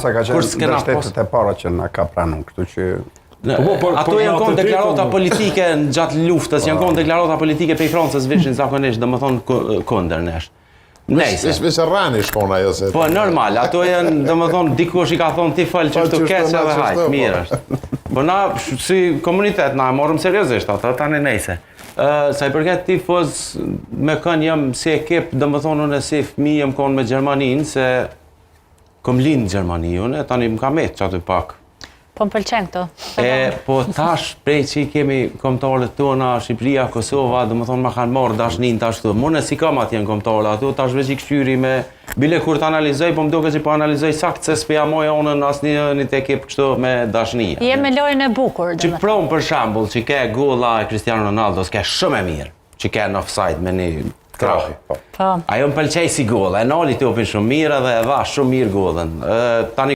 Sa ka qenë shtetet e para që na ka pranu, kështu që... Ato janë konë deklarata politike në gjatë luftës, janë konë deklarata politike pe i Francës vishin zakonisht, dhe më thonë kundër nesh. Nejse. Veç rrani shkon ajo se... Po, normal, ato janë, dhe më thonë, dikush i ka thonë ti falë që shtu keqe dhe hajtë, mirë është. Po na, si komunitet, na morëm seriosisht ato, tani nejse. Sa i përket tifoz, me kënë jam si ekip, dhe më thonë unë si fëmi jam konë me Gjermaninë, se kom linë Gjermani unë, tani më ka metë që aty pak. Po më pëlqen këto. Po tash prej që i kemi kombëtarët tona, Shqipëria, Kosova, dhe më thonë ma kanë marrë dashnin tash të. Mune si kam atjen kombëtarët ato, tash veç i këshyri me... Bile kur të analizoj, po më duke që po analizoj sakt se s'peja moja onën asë një të ekip kështu me dashnia. Je me lojën e bukur. Që promë për shambull, që ke golla e Cristiano Ronaldo, s'ke shumë e mirë, që ke në offside me një krahi. Ajo më pëlqej si golla, e nali të opin shumë mirë dhe e dha shumë mirë gollën. Tani